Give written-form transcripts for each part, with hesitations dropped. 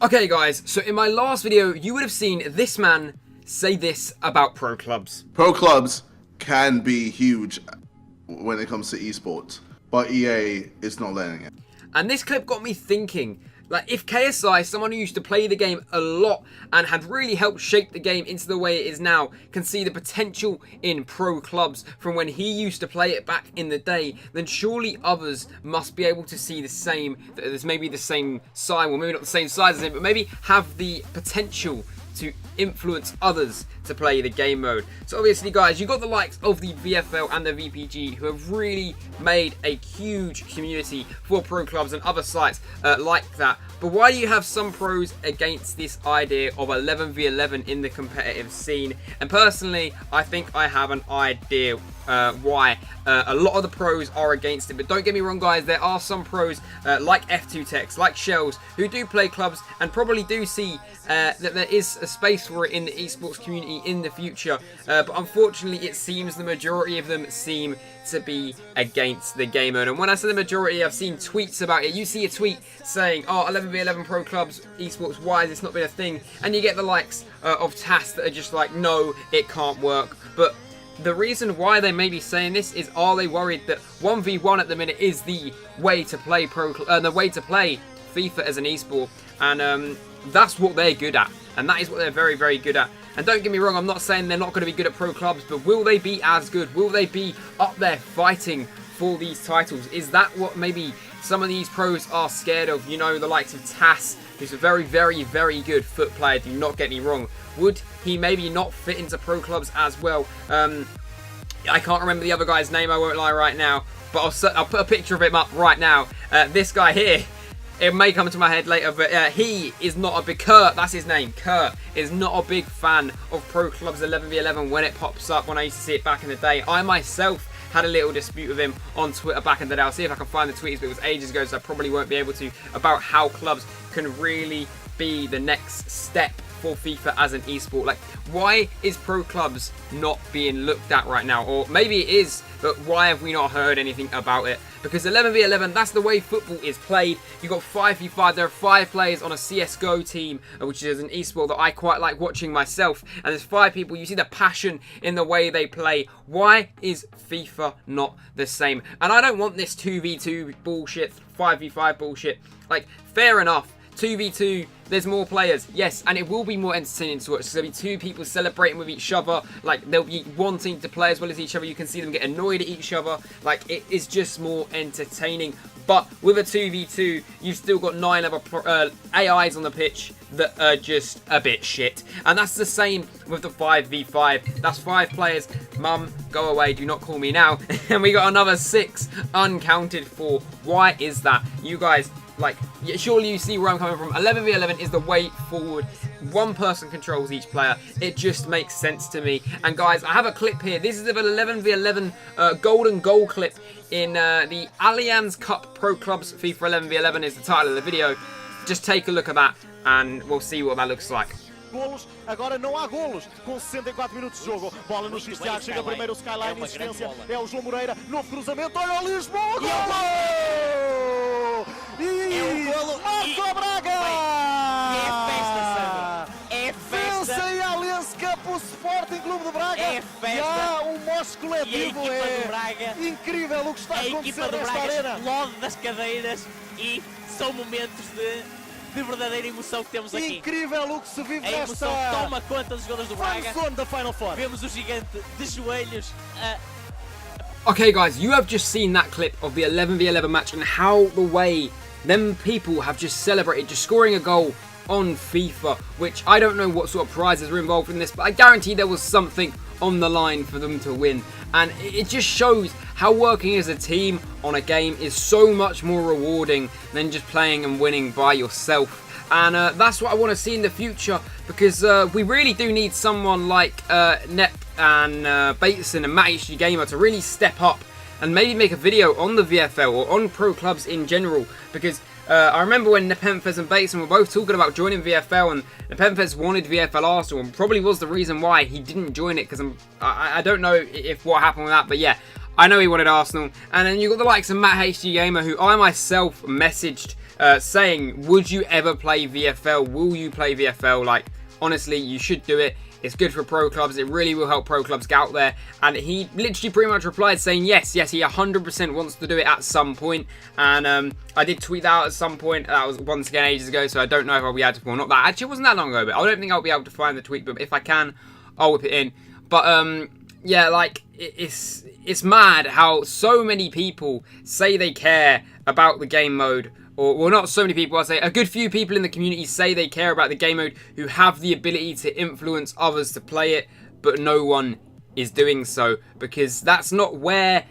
Okay guys, so in my last video, you would have seen this man say this about pro clubs. Pro clubs can be huge when it comes to esports, but EA is not letting it. And this clip got me thinking, like, if KSI, someone who used to play the game a lot and had really helped shape the game into the way it is now, can see the potential in pro clubs from when he used to play it back in the day, then surely others must be able to see the same, that there's maybe the same size, well maybe not the same size as him, but maybe have the potential to influence others to play the game mode. So obviously guys, you got the likes of the VFL and the VPG who have really made a huge community for pro clubs and other sites like that. But why do you have some pros against this idea of 11v11 in the competitive scene? And personally, I think I have an idea why a lot of the pros are against it. But don't get me wrong guys, there are some pros like F2Techs, like Shells, who do play clubs and probably do see that there is a space for it in the esports community in the future. But unfortunately, it seems the majority of them seem to be against the game mode. And when I say the majority, I've seen tweets about it. You see a tweet saying, oh, 11v11 pro clubs, esports, why has this not been a thing? And you get the likes of TAS that are just like, no, it can't work. But the reason why they may be saying this is, are they worried that 1v1 at the minute is the way to play the way to play FIFA as an esport? And that's what they're good at, and that is what they're very, very good at. And don't get me wrong, I'm not saying they're not going to be good at pro clubs, but will they be as good? Will they be up there fighting for these titles? Is that what maybe some of these pros are scared of? You know, the likes of TAS, who's a very, very, very good foot player, do not get me wrong. Would he maybe not fit into pro clubs as well? I can't remember the other guy's name, I won't lie right now, but I'll put a picture of him up right now. This guy here, it may come to my head later, but he is not a big, Kurt, that's his name, Kurt, is not a big fan of pro clubs 11v11 when it pops up, when I used to see it back in the day. I myself had a little dispute with him on Twitter back in the day. I'll see if I can find the tweets, but it was ages ago, so I probably won't be able to, about how clubs can really be the next step for FIFA as an esport. Like, why is pro clubs not being looked at right now? Or maybe it is, but why have we not heard anything about it? Because 11v11, that's the way football is played. You've got 5v5, there are 5 players on a CSGO team, which is an esport that I quite like watching myself. And there's 5 people, you see the passion in the way they play. Why is FIFA not the same? And I don't want this 2v2 bullshit, 5v5 bullshit. Like, fair enough. 2v2, there's more players, yes, and it will be more entertaining to watch. So there'll be 2 people celebrating with each other, like they'll be wanting to play as well as each other. You can see them get annoyed at each other, like it is just more entertaining. But with a 2v2, you've still got 9 other AIs on the pitch that are just a bit shit. And that's the same with the 5v5. That's 5 players. Mum, go away, do not call me now. And we got another 6 uncounted for. Why is that? You guys, like, surely you see where I'm coming from. 11v11 is the way forward. 1 person controls each player. It just makes sense to me. And guys, I have a clip here. This is of an 11v11 golden goal clip in the Allianz Cup Pro Clubs FIFA 11v11 is the title of the video. Just take a look at that and we'll see what that looks like. Golos, agora não há golos, com 64 minutos de jogo, bola no Cristiano, chega primeiro o Skyline, insistência, é o João Moreira, novo cruzamento, olha o Lisboa, golo! E Marco Braga! É festa, Sandro! É festa! Vence em Allianz Cup o Sporting Clube de Braga! É festa! Já o moço coletivo e a equipa do Braga, incrível o que está a acontecer nesta arena! Explode das cadeiras e são momentos de verdadeira emoção que temos aqui. Incrível o que se vive a nesta... emoção toma conta dos jogadores do Braga. Da Final Four. Vemos o gigante de joelhos. Okay guys, you have just seen that clip of the 11v11 match and how the way them people have just celebrated just scoring a goal on FIFA, which I don't know what sort of prizes were involved in this, but I guarantee there was something on the line for them to win. And it just shows how working as a team on a game is so much more rewarding than just playing and winning by yourself. And that's what I want to see in the future, because we really do need someone like Nep and Bateson and Matt HG Gamer to really step up and maybe make a video on the VFL or on pro clubs in general, because I remember when Nepenthes and Bateson were both talking about joining VFL, and Nepenthes wanted VFL Arsenal and probably was the reason why he didn't join it, because I don't know if what happened with that, but yeah, I know he wanted Arsenal. And then you got the likes of Matt HG Gamer, who I myself messaged saying, would you ever play VFL? Will you play VFL? Like, honestly, you should do it. It's good for pro clubs. It really will help pro clubs get out there. And he literally pretty much replied saying yes, he 100% wants to do it at some point. And I did tweet that out at some point. That was once again ages ago, so I don't know if I'll be able to, well, not that. Actually, it wasn't that long ago, but I don't think I'll be able to find the tweet. But if I can, I'll whip it in. But yeah, like, it's mad how so many people say they care about the game mode. Or, well, not so many people, I'd say a good few people in the community say they care about the game mode, who have the ability to influence others to play it, but no one is doing so, because that's not where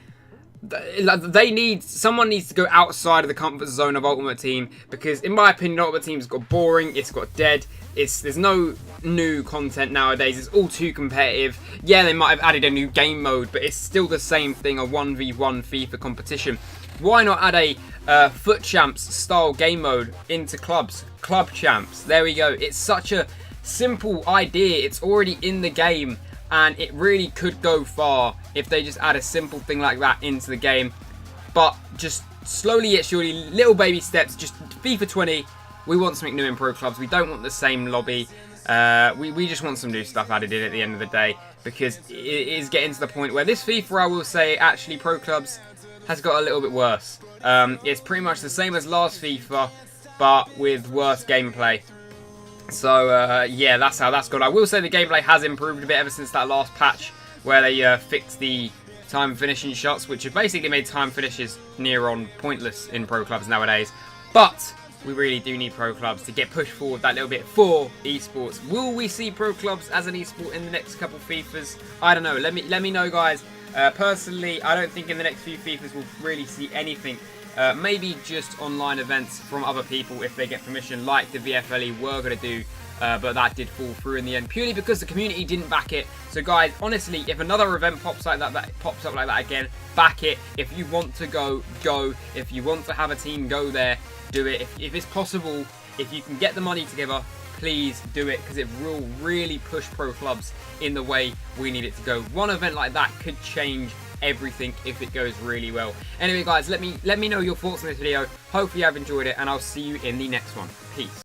someone needs to go outside of the comfort zone of Ultimate Team, because in my opinion, Ultimate Team's got boring, it's got dead, there's no new content nowadays, it's all too competitive. Yeah, they might have added a new game mode, but it's still the same thing, a 1v1 FIFA competition. Why not add a foot champs style game mode into clubs? Club champs. There we go. It's such a simple idea. It's already in the game, and it really could go far if they just add a simple thing like that into the game. But just slowly yet surely, little baby steps. Just FIFA 20. We want something new in pro clubs. We don't want the same lobby. We just want some new stuff added in at the end of the day, because it is getting to the point where this FIFA, I will say, actually pro clubs has got a little bit worse. It's pretty much the same as last FIFA, but with worse gameplay. So yeah, that's how that's gone. I will say the gameplay has improved a bit ever since that last patch, where they fixed the time finishing shots, which have basically made time finishes near on pointless in pro clubs nowadays. But we really do need pro clubs to get pushed forward that little bit for esports. Will we see pro clubs as an esport in the next couple FIFAs? I don't know. Let me know, guys. Personally, I don't think in the next few FIFAs we'll really see anything. Maybe just online events from other people if they get permission, like the VFLE were going to do, but that did fall through in the end, purely because the community didn't back it. So guys, honestly, if another event pops up like that again, back it. If you want to go, go. If you want to have a team go there, do it. If it's possible, if you can get the money together, please do it, because it will really push pro clubs in the way we need it to go. One event like that could change everything if it goes really well. Anyway, guys, let me know your thoughts on this video. Hopefully I've enjoyed it, and I'll see you in the next one. Peace.